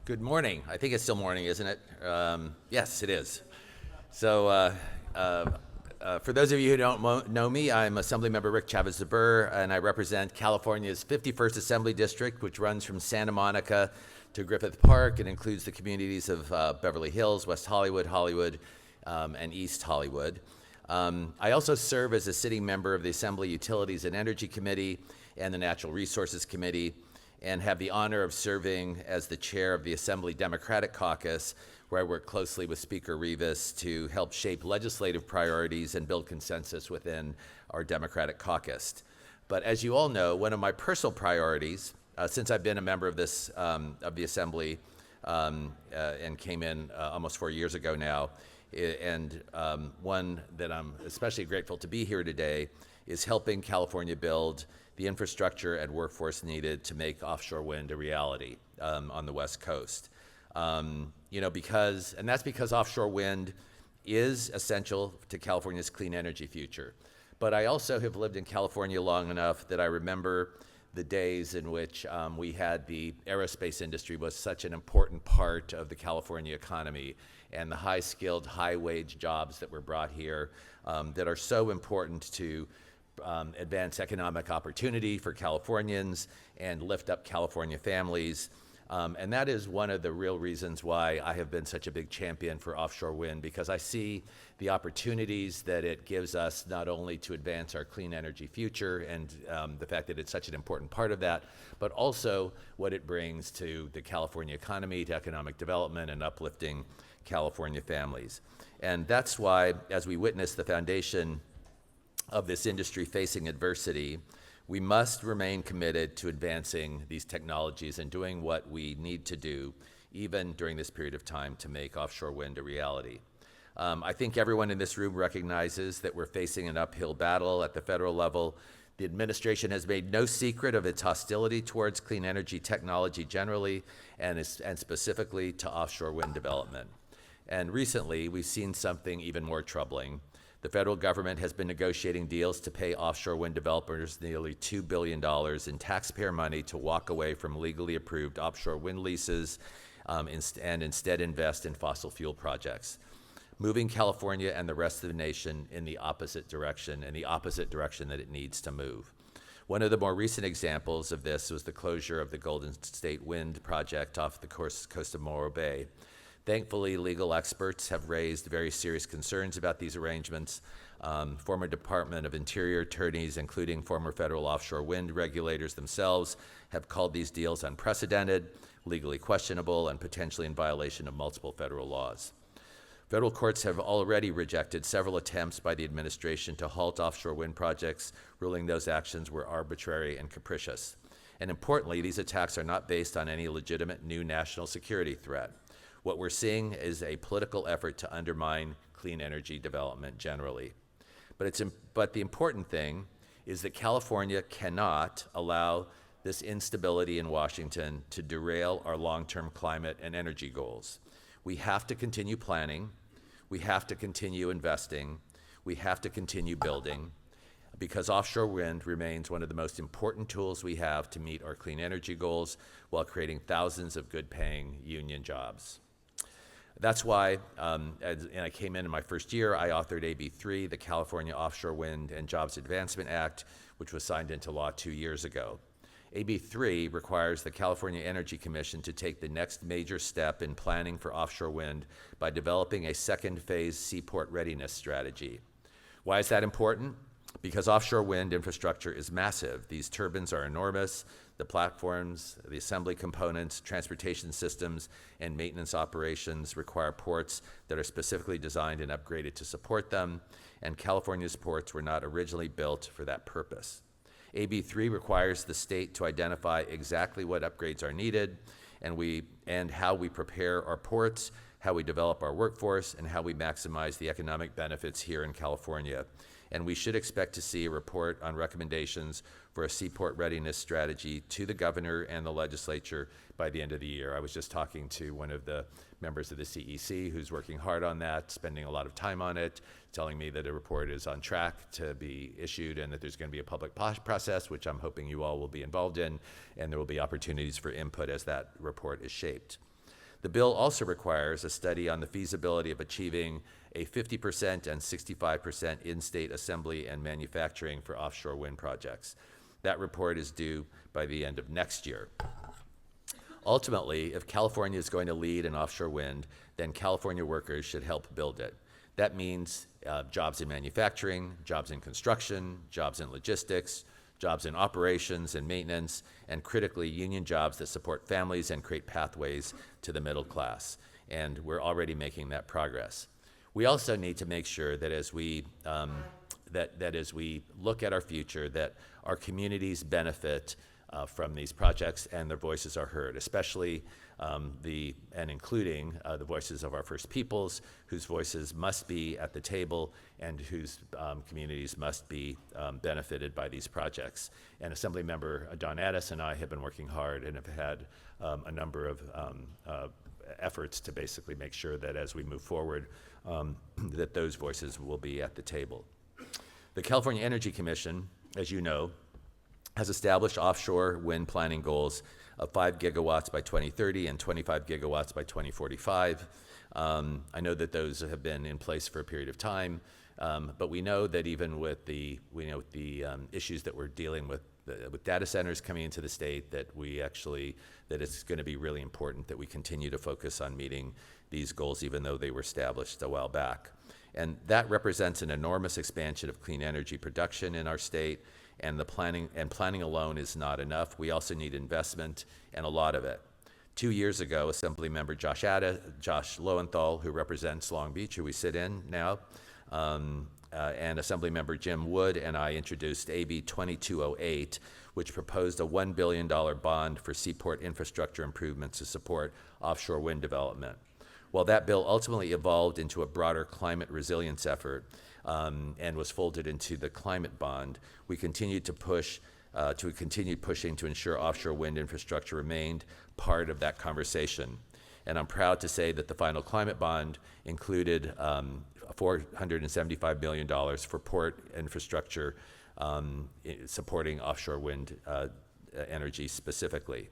Good morning. I think it's still morning, isn't it? Yes, it is. So for those of you who don't know me, I'm Assemblymember Rick Chavez Zbur, and I represent California's 51st Assembly District, which runs from Santa Monica to Griffith Park and includes the communities of Beverly Hills, West Hollywood, and East Hollywood. I also serve as a sitting member of the Assembly Utilities and Energy Committee and the Natural Resources Committee, and have the honor of serving as the chair of the Assembly Democratic Caucus, where I work closely with Speaker Rivas to help shape legislative priorities and build consensus within our Democratic caucus. But as you all know, one of my personal priorities, since I've been a member of the Assembly and came in almost 4 years ago now, and one that I'm especially grateful to be here today, is helping California build the infrastructure and workforce needed to make offshore wind a reality on the West Coast. And that's because offshore wind is essential to California's clean energy future. But I also have lived in California long enough that I remember the days in which we had the aerospace industry was such an important part of the California economy, and the high-skilled, high-wage jobs that were brought here that are so important to advance economic opportunity for Californians and lift up California families. And that is one of the real reasons why I have been such a big champion for offshore wind, because I see the opportunities that it gives us not only to advance our clean energy future and the fact that it's such an important part of that, but also what it brings to the California economy, to economic development and uplifting California families. And that's why, as we witness the foundation of this industry facing adversity, we must remain committed to advancing these technologies and doing what we need to do, even during this period of time, to make offshore wind a reality. I think everyone in this room recognizes that we're facing an uphill battle at the federal level. The administration has made no secret of its hostility towards clean energy technology generally, and specifically to offshore wind development. And recently, we've seen something even more troubling. The federal government has been negotiating deals to pay offshore wind developers nearly $2 billion in taxpayer money to walk away from legally approved offshore wind leases and instead invest in fossil fuel projects, moving California and the rest of the nation in the opposite direction, and the opposite direction that it needs to move. One of the more recent examples of this was the closure of the Golden State Wind project off the coast of Morro Bay. Thankfully, legal experts have raised very serious concerns about these arrangements. Former Department of Interior attorneys, including former federal offshore wind regulators themselves, have called these deals unprecedented, legally questionable, and potentially in violation of multiple federal laws. Federal courts have already rejected several attempts by the administration to halt offshore wind projects, ruling those actions were arbitrary and capricious. And importantly, these attacks are not based on any legitimate new national security threat. What we're seeing is a political effort to undermine clean energy development generally. But the important thing is that California cannot allow this instability in Washington to derail our long-term climate and energy goals. We have to continue planning, we have to continue investing, we have to continue building, because offshore wind remains one of the most important tools we have to meet our clean energy goals while creating thousands of good-paying union jobs. That's why, and I came in my first year, I authored AB 3, the California Offshore Wind and Jobs Advancement Act, which was signed into law 2 years ago. AB 3 requires the California Energy Commission to take the next major step in planning for offshore wind by developing a second phase seaport readiness strategy. Why is that important? Because offshore wind infrastructure is massive. These turbines are enormous. The platforms, the assembly components, transportation systems, and maintenance operations require ports that are specifically designed and upgraded to support them, and California's ports were not originally built for that purpose. AB 3 requires the state to identify exactly what upgrades are needed, and how we prepare our ports, how we develop our workforce, and how we maximize the economic benefits here in California. And we should expect to see a report on recommendations for a seaport readiness strategy to the governor and the legislature by the end of the year. I was just talking to one of the members of the CEC who's working hard on that, spending a lot of time on it, telling me that a report is on track to be issued and that there's going to be a public process, which I'm hoping you all will be involved in, and there will be opportunities for input as that report is shaped. The bill also requires a study on the feasibility of achieving a 50% and 65% in-state assembly and manufacturing for offshore wind projects. That report is due by the end of next year. Ultimately, if California is going to lead in offshore wind, then California workers should help build it. That means jobs in manufacturing, jobs in construction, jobs in logistics, jobs in operations and maintenance, and critically, union jobs that support families and create pathways to the middle class. And we're already making that progress. We also need to make sure that as we as we look at our future, that our communities benefit from these projects and their voices are heard, especially including the voices of our First Peoples, whose voices must be at the table and whose communities must be benefited by these projects. And Assemblymember Don Addis and I have been working hard and have had a number of efforts to basically make sure that as we move forward, that those voices will be at the table. The California Energy Commission, as you know, has established offshore wind planning goals of 5 gigawatts by 2030 and 25 gigawatts by 2045. I know that those have been in place for a period of time, but we know that even with the issues that we're dealing with data centers coming into the state, that it's going to be really important that we continue to focus on meeting these goals, even though they were established a while back. And that represents an enormous expansion of clean energy production in our state, and planning alone is not enough. We also need investment, and a lot of it. 2 years ago, Assemblymember Josh Lowenthal, who represents Long Beach, who we sit in now, and Assemblymember Jim Wood and I introduced AB 2208, which proposed a $1 billion bond for seaport infrastructure improvements to support offshore wind development. While that bill ultimately evolved into a broader climate resilience effort and was folded into the climate bond, we continued to continue pushing to ensure offshore wind infrastructure remained part of that conversation. And I'm proud to say that the final climate bond included $475 million for port infrastructure supporting offshore wind energy specifically.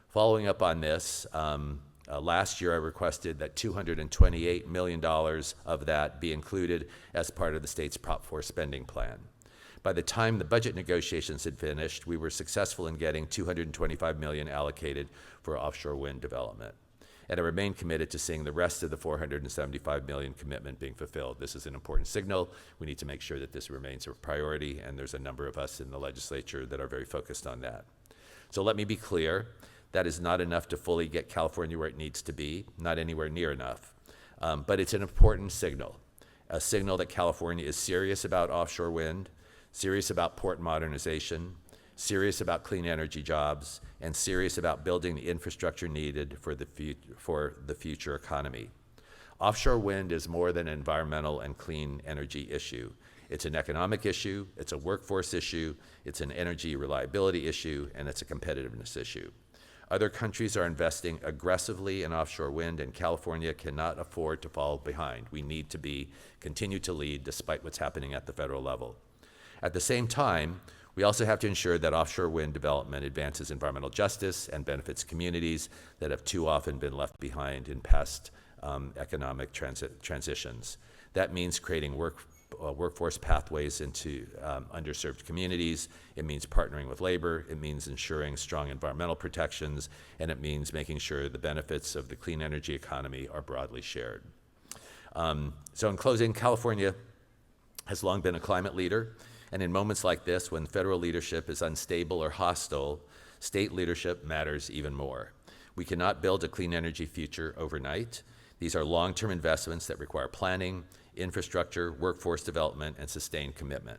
Following up on this, last year I requested that $228 million of that be included as part of the state's Prop 4 spending plan. By the time the budget negotiations had finished, we were successful in getting $225 million allocated for offshore wind development. And I remain committed to seeing the rest of the $475 million commitment being fulfilled. This is an important signal. We need to make sure that this remains a priority, and there's a number of us in the legislature that are very focused on that. So let me be clear. That is not enough to fully get California where it needs to be, not anywhere near enough. But it's an important signal, a signal that California is serious about offshore wind, serious about port modernization, serious about clean energy jobs, and serious about building the infrastructure needed for the future economy. Offshore wind is more than an environmental and clean energy issue. It's an economic issue, it's a workforce issue, it's an energy reliability issue, and it's a competitiveness issue. Other countries are investing aggressively in offshore wind, and California cannot afford to fall behind. We need to continue to lead despite what's happening at the federal level. At the same time, we also have to ensure that offshore wind development advances environmental justice and benefits communities that have too often been left behind in past economic transitions. That means creating workforce pathways into underserved communities. It means partnering with labor. It means ensuring strong environmental protections, and it means making sure the benefits of the clean energy economy are broadly shared. So in closing, California has long been a climate leader, and in moments like this, when federal leadership is unstable or hostile, state leadership matters even more. We cannot build a clean energy future overnight. These are long-term investments that require planning, infrastructure, workforce development, and sustained commitment.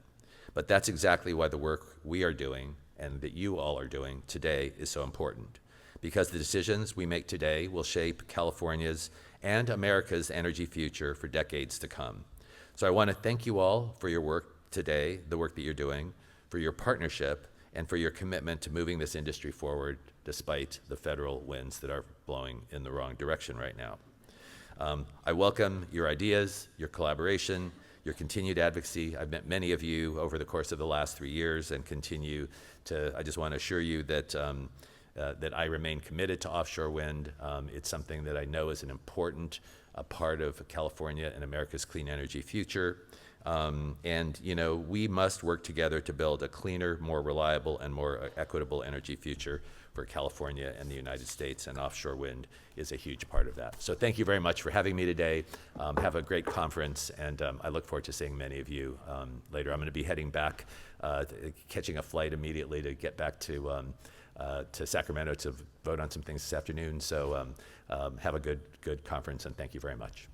But that's exactly why the work we are doing and that you all are doing today is so important, because the decisions we make today will shape California's and America's energy future for decades to come. So I want to thank you all for your work today, the work that you're doing, for your partnership, and for your commitment to moving this industry forward despite the federal winds that are blowing in the wrong direction right now. I welcome your ideas, your collaboration, your continued advocacy. I've met many of you over the course of the last 3 years and continue to. I just want to assure you that that I remain committed to offshore wind. It's something that I know is an important part of California and America's clean energy future. And we must work together to build a cleaner, more reliable, and more equitable energy future for California and the United States, and offshore wind is a huge part of that. So thank you very much for having me today. Have a great conference, and I look forward to seeing many of you later. I'm going to be heading back, catching a flight immediately to get back to Sacramento to vote on some things this afternoon. So have a good conference, and thank you very much.